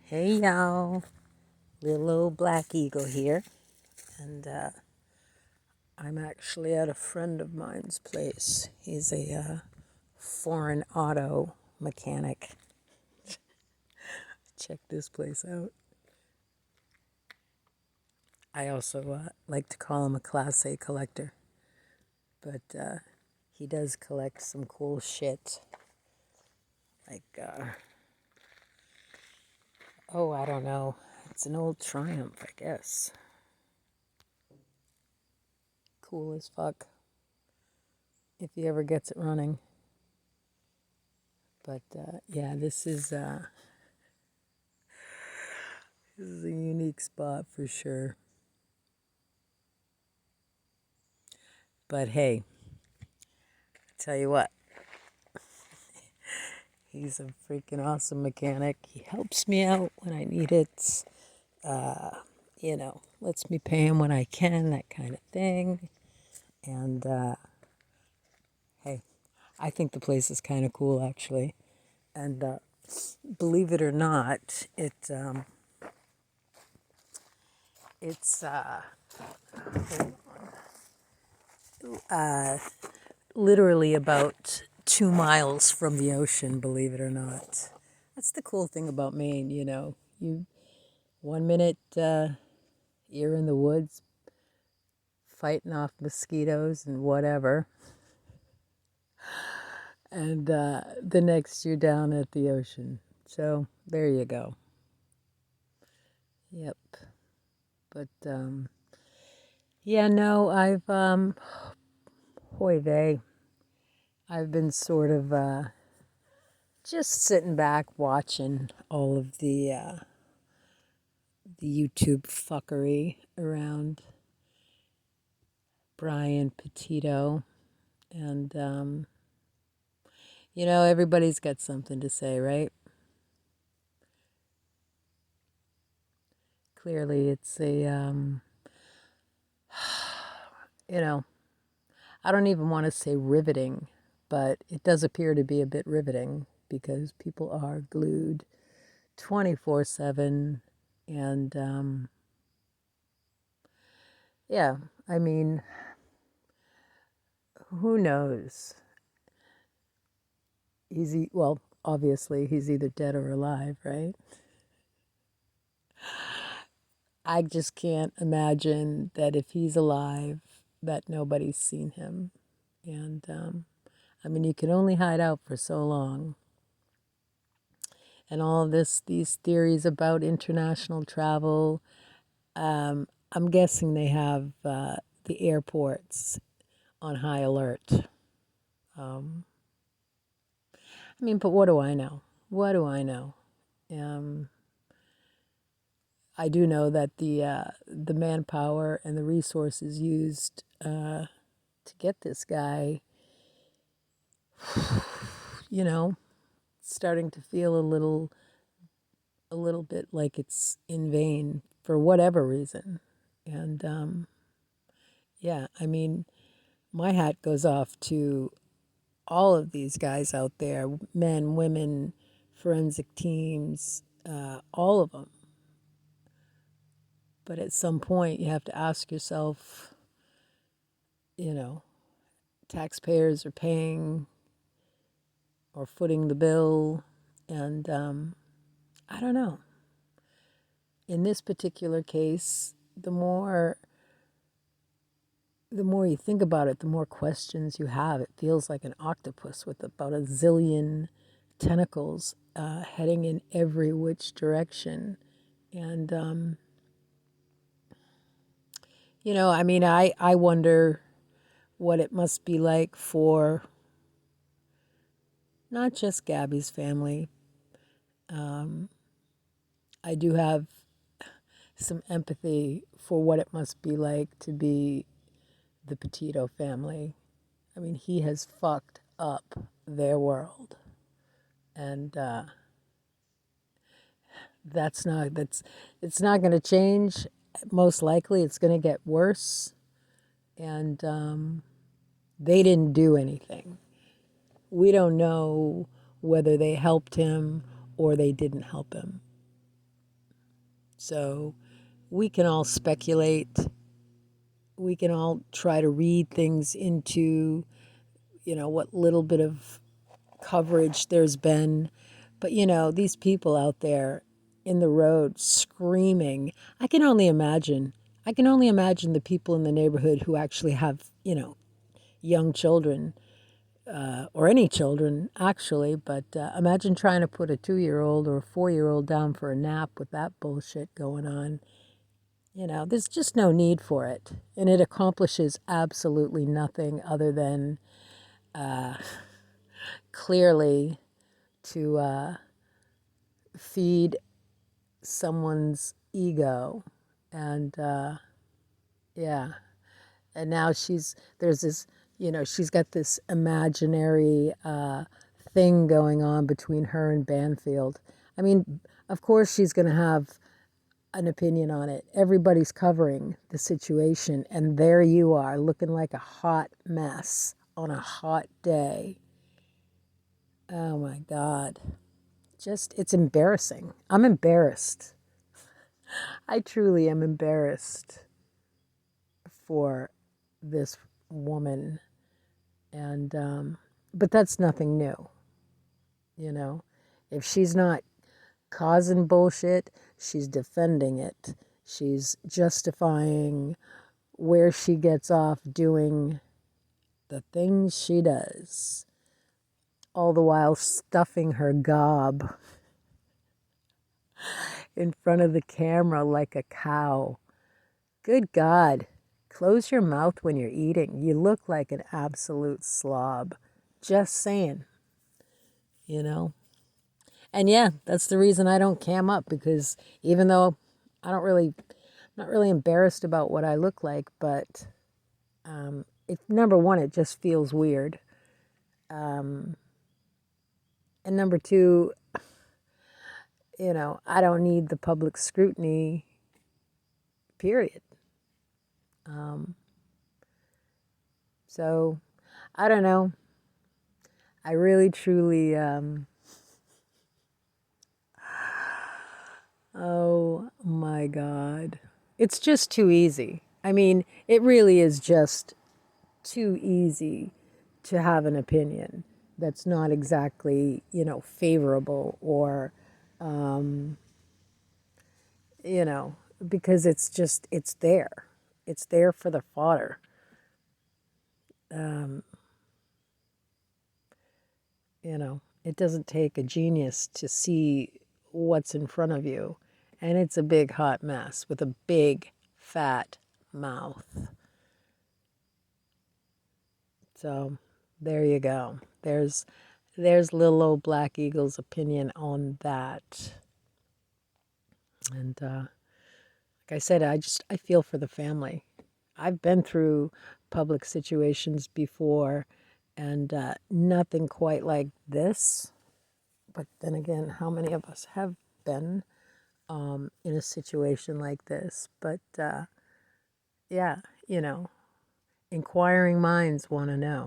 Hey y'all, little old black eagle here, and I'm actually at a friend of mine's place. He's a foreign auto mechanic. Check this place out. I also like to call him a Class A collector, but he does collect some cool shit. Like, I don't know. It's an old Triumph, I guess. Cool as fuck if he ever gets it running. But yeah, this is a unique spot for sure. But hey, tell you what, he's a freaking awesome mechanic. He helps me out when I need it. Lets me pay him when I can, that kind of thing. And hey, I think the place is kind of cool actually. And believe it or not, it's literally about 2 miles from the ocean, believe it or not. That's the cool thing about Maine, You 1 minute you're in the woods fighting off mosquitoes and whatever, and the next you're down at the ocean. So there you go. Yep. But yeah, no, hoy vey, I've been sort of just sitting back watching all of the YouTube fuckery around Brian Petito. And, everybody's got something to say, right? Clearly, it's I don't even want to say riveting, but it does appear to be a bit riveting because people are glued 24/7. And, yeah, I mean, who knows? Well, obviously, he's either dead or alive, right? I just can't imagine that if he's alive, that nobody's seen him. And I mean, you can only hide out for so long. And all of these theories about international travel, I'm guessing they have the airports on high alert. I mean, but what do I know? What do I know? Um, I do know that the manpower and the resources used to get this guy, you know, starting to feel a little bit like it's in vain for whatever reason. And yeah, I mean, my hat goes off to all of these guys out there, men, women, forensic teams, all of them. But at some point, you have to ask yourself, you know, taxpayers are paying or footing the bill. And I don't know. In this particular case, the more you think about it, the more questions you have. It feels like an octopus with about a zillion tentacles heading in every which direction. And, I mean, I wonder what it must be like for not just Gabby's family. I do have some empathy for what it must be like to be the Petito family. I mean, he has fucked up their world. And it's not going to change. Most likely it's going to get worse. And they didn't do anything. We don't know whether they helped him or they didn't help him. So we can all speculate. We can all try to read things into, what little bit of coverage there's been. But, these people out there in the road screaming, I can only imagine. I can only imagine the people in the neighborhood who actually have, young children or any children, actually. But imagine trying to put a 2-year-old or a 4-year-old down for a nap with that bullshit going on. There's just no need for it. And it accomplishes absolutely nothing other than clearly to feed someone's ego. And yeah, and now there's this, she's got this imaginary thing going on between her and Banfield. I mean, of course she's going to have an opinion on it. Everybody's covering the situation, and there you are looking like a hot mess on a hot day. Oh my God. It's embarrassing. I'm embarrassed. I truly am embarrassed for this woman. And, but that's nothing new, you know? If she's not causing bullshit, she's defending it. She's justifying where she gets off doing the things she does, all the while stuffing her gob in front of the camera like a cow. Good God, close your mouth when you're eating. You look like an absolute slob. Just saying, you know? And yeah, that's the reason I don't cam up, because even though I'm not really embarrassed about what I look like, but number one, it just feels weird. And number two, I don't need the public scrutiny, period. So I don't know. I really, truly, oh my God. It's just too easy. I mean, it really is just too easy to have an opinion that's not exactly, favorable or, you know, because it's there. It's there for the fodder. It doesn't take a genius to see what's in front of you. And it's a big hot mess with a big fat mouth. So there you go. There's little old Black Eagle's opinion on that. And like I said, I feel for the family. I've been through public situations before, and nothing quite like this. But then again, how many of us have been in a situation like this? But yeah, inquiring minds want to know.